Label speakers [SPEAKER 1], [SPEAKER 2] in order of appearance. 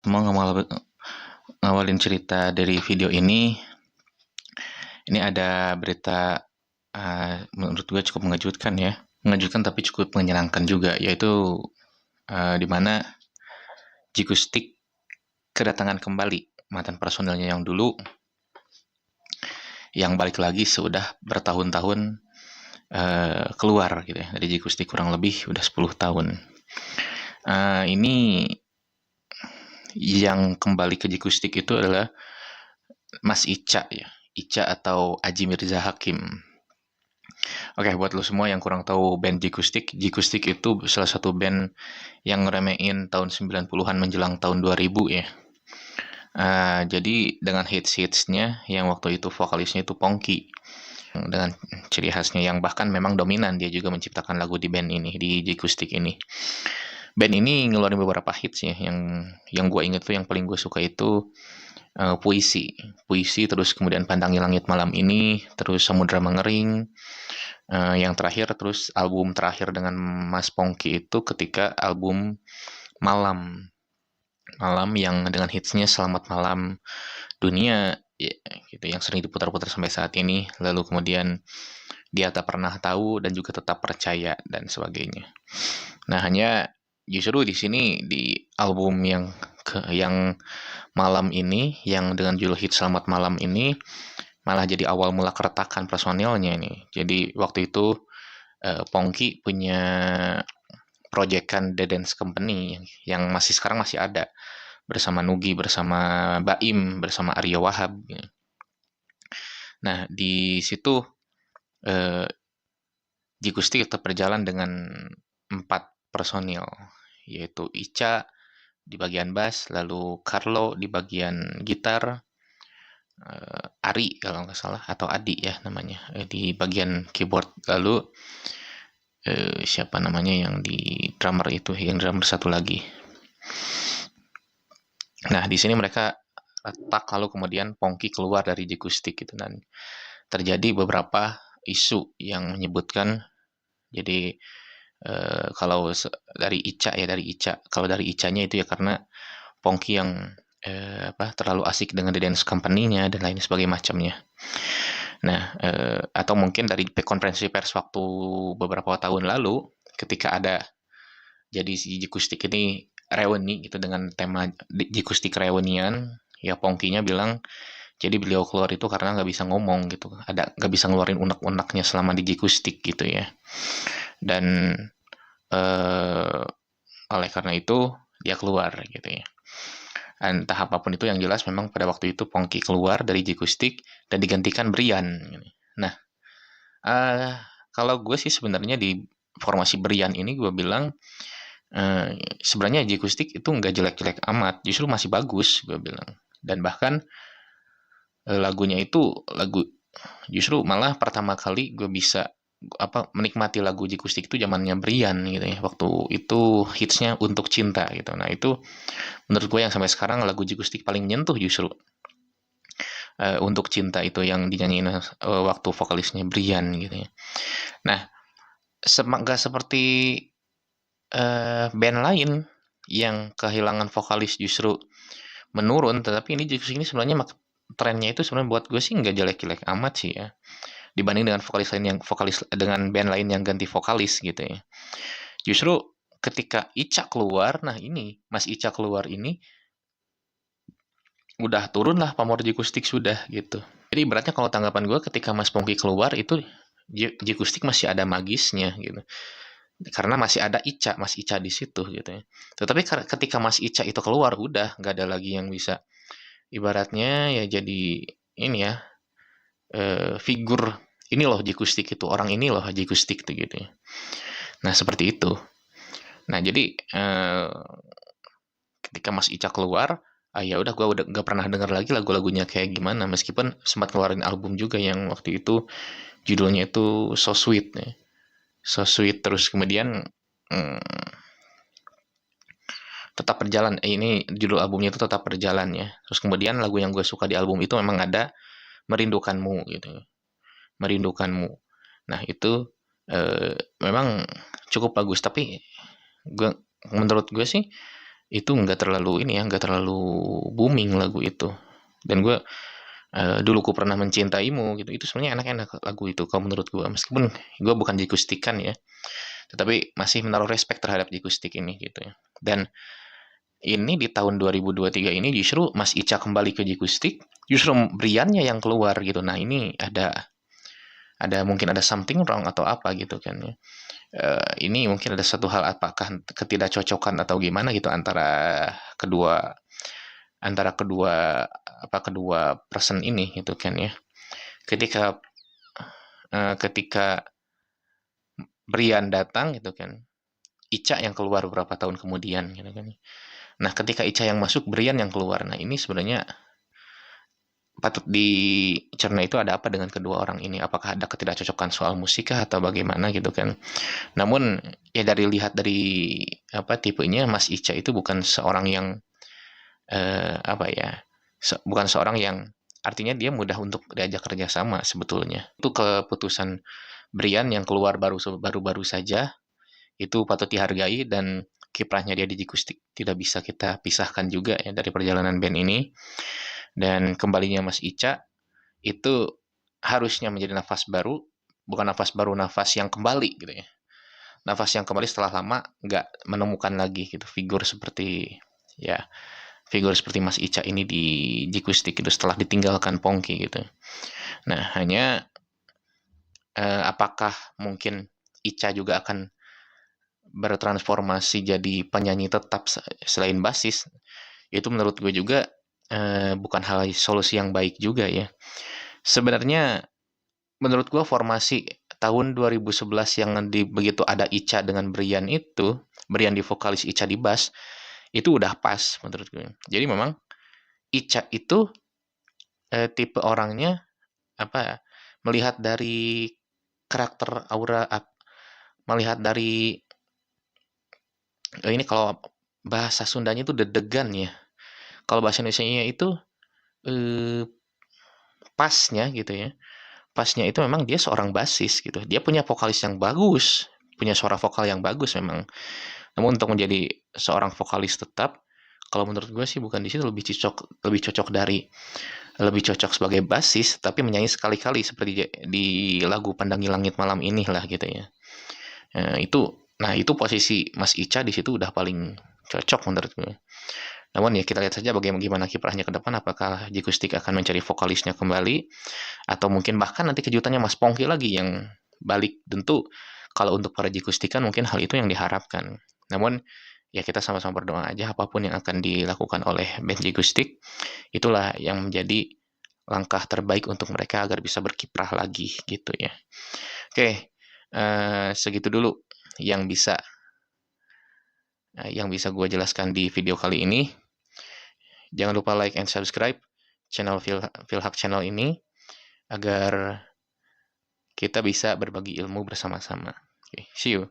[SPEAKER 1] Mau ngawalin cerita dari video ini ada berita menurut gue cukup mengejutkan ya. Mengejutkan tapi cukup menyenangkan juga, yaitu di mana Jikustik kedatangan kembali mantan personilnya yang dulu, yang balik lagi sudah bertahun-tahun keluar gitu ya dari Jikustik, kurang lebih udah 10 tahun. Ini yang kembali ke Jikustik itu adalah Mas Ica ya. Ica atau Aji Mirza Hakim. Oke, buat lo semua yang kurang tahu band Jikustik, Jikustik itu salah satu band yang ngeremein tahun 90-an menjelang tahun 2000 ya. Jadi dengan hits-hitsnya yang waktu itu vokalisnya itu Pongki, dengan ciri khasnya yang bahkan memang dominan, dia juga menciptakan lagu di band ini, di Jikustik ini. Band ini ngeluarin beberapa hits ya, yang gue inget tuh yang paling gue suka itu puisi terus kemudian Pandangi Langit Malam Ini, terus Samudra Mengering, yang terakhir, terus album terakhir dengan Mas Pongki itu ketika album Malam Malam yang dengan hitsnya Selamat Malam Dunia ya, gitu, yang sering diputar-putar sampai saat ini. Lalu kemudian Dia Tak Pernah Tahu dan juga Tetap Percaya dan sebagainya. Nah, hanya justru di sini di album yang malam ini, yang dengan judul hit Selamat Malam ini, malah jadi awal mula keretakan personilnya nih. Jadi waktu itu Pongki punya proyekan The Dance Company yang masih sekarang masih ada, bersama Nugi, bersama Baim, bersama Aryo Wahab. Nah, di situ eh, Jigusti tetap berjalan dengan 4 personil, yaitu Ica di bagian bass, lalu Carlo di bagian gitar, Ari kalau nggak salah, atau Adi ya namanya, di bagian keyboard, lalu siapa namanya yang di drummer itu, yang drummer satu lagi. Nah, di sini mereka retak, lalu kemudian Pongki keluar dari Jikustik gitu, dan terjadi beberapa isu yang menyebutkan, jadi kalau dari Ica, kalau dari Icanya itu ya karena Pongki yang terlalu asik dengan The Dance Company-nya dan lain sebagainya macamnya. Nah, atau mungkin dari konferensi pers waktu beberapa tahun lalu ketika ada, jadi si Jikustik ini reuni gitu dengan tema Jikustik reunian, ya Pongkinya bilang jadi beliau keluar itu karena nggak bisa ngomong gitu, nggak bisa ngeluarin unek-uneknya selama di Jikustik gitu ya. Dan eh, oleh karena itu dia keluar gitu ya. Entah apapun itu, yang jelas memang pada waktu itu Pongki keluar dari Jikustik dan digantikan Brian. Nah, eh, kalau gue sih sebenarnya di formasi Brian ini gue bilang sebenarnya Jikustik itu nggak jelek-jelek amat, justru masih bagus gue bilang. Dan bahkan lagunya itu justru malah pertama kali gue bisa menikmati lagu Jikustik itu zamannya Brian gitu ya, waktu itu hitsnya Untuk Cinta gitu. Nah, itu menurut gue yang sampai sekarang lagu Jikustik paling menyentuh justru Untuk Cinta itu, yang dinyanyiin waktu vokalisnya Brian gitu ya. Nah, gak seperti band lain yang kehilangan vokalis justru menurun, tetapi ini Jikustik ini sebenarnya trennya itu sebenarnya buat gue sih nggak jelek-jelek amat sih ya, dibanding dengan vokalis dengan band lain yang ganti vokalis gitu ya. Justru ketika Ica keluar, nah ini Mas Ica keluar ini udah turun lah pamor Jikustik sudah gitu. Jadi beratnya kalau tanggapan gue, ketika Mas Pongki keluar itu Jikustik masih ada magisnya gitu. Karena masih ada Mas Ica di situ gitu ya. Tetapi ketika Mas Ica itu keluar, udah nggak ada lagi yang bisa, ibaratnya ya jadi ini ya, figur ini loh Jikustik itu, orang ini loh Jikustik gitu ya. Nah, seperti itu. Nah, jadi ketika Mas Ica keluar, ya udah gue udah nggak pernah dengar lagi lagu-lagunya kayak gimana, meskipun sempat keluarin album juga yang waktu itu judulnya itu So Sweet ya. So Sweet, terus kemudian tetap berjalan, ini judul albumnya itu Tetap Berjalan ya. Terus kemudian lagu yang gue suka di album itu memang ada Merindukanmu gitu, Merindukanmu. Nah, itu memang cukup bagus, tapi menurut gue sih itu nggak terlalu ini ya, nggak terlalu booming lagu itu. Dan gue dulu ku pernah mencintaimu gitu, itu sebenarnya enak-enak lagu itu kalau menurut gue, meskipun gue bukan Jikustikan ya, tetapi masih menaruh respect terhadap Jikustik ini gitu ya. Dan ini di tahun 2023 ini justru Mas Ica kembali ke Jikustik, justru Briannya yang keluar gitu. Nah ini mungkin ada something wrong atau apa gitu kan ya. Ini mungkin ada satu hal, apakah ketidakcocokan atau gimana gitu kedua antara kedua kedua person ini gitu kan ya. Ketika ketika Brian datang gitu kan, Ica yang keluar beberapa tahun kemudian gitu kan. Nah, ketika Ica yang masuk, Brian yang keluar. Nah, ini sebenarnya patut dicerna, itu ada apa dengan kedua orang ini? Apakah ada ketidakcocokan soal musik atau bagaimana gitu kan? Namun ya lihat dari tipenya, Mas Ica itu bukan seorang yang bukan seorang yang artinya dia mudah untuk diajak kerjasama sebetulnya. Itu keputusan Brian yang keluar baru-baru saja itu patut dihargai, dan kiprahnya dia di Jikustik tidak bisa kita pisahkan juga ya dari perjalanan band ini. Dan kembalinya Mas Ica itu harusnya menjadi nafas baru, bukan nafas baru, nafas yang kembali gitu ya. Nafas yang kembali setelah lama nggak menemukan lagi gitu figur seperti Mas Ica ini di Jikustik itu setelah ditinggalkan Pongki gitu. Nah, hanya apakah mungkin Ica juga akan bertransformasi jadi penyanyi tetap selain basis? Itu menurut gue juga bukan solusi yang baik juga ya. Sebenarnya menurut gue formasi tahun 2011 yang begitu ada Ica dengan Brian itu, Brian di vokalis, Ica di bass, itu udah pas menurut gue. Jadi memang Ica itu tipe orangnya melihat dari karakter aura, melihat dari ini kalau bahasa Sundanya itu deg-degan ya. Kalau bahasa Indonesianya itu eh, pasnya gitu ya. Pasnya itu memang dia seorang basis gitu. Dia punya vokalis yang bagus, punya suara vokal yang bagus memang. Namun untuk menjadi seorang vokalis tetap, kalau menurut gue sih bukan di situ, lebih cocok sebagai basis, tapi menyanyi sekali-kali seperti di lagu Pandangi Langit Malam ini lah gitu ya. Itu posisi Mas Ica di situ udah paling cocok menurut gue. Namun ya kita lihat saja bagaimana kiprahnya ke depan, apakah Jikustik akan mencari vokalisnya kembali, atau mungkin bahkan nanti kejutannya Mas Pongki lagi yang balik. Tentu kalau untuk para Jikustikan mungkin hal itu yang diharapkan. Namun ya kita sama-sama berdoa aja apapun yang akan dilakukan oleh band Jikustik, itulah yang menjadi langkah terbaik untuk mereka agar bisa berkiprah lagi gitu ya. Oke, segitu dulu yang bisa gue jelaskan di video kali ini. Jangan lupa like and subscribe channel Philhak Channel ini agar kita bisa berbagi ilmu bersama-sama. Okay, see you.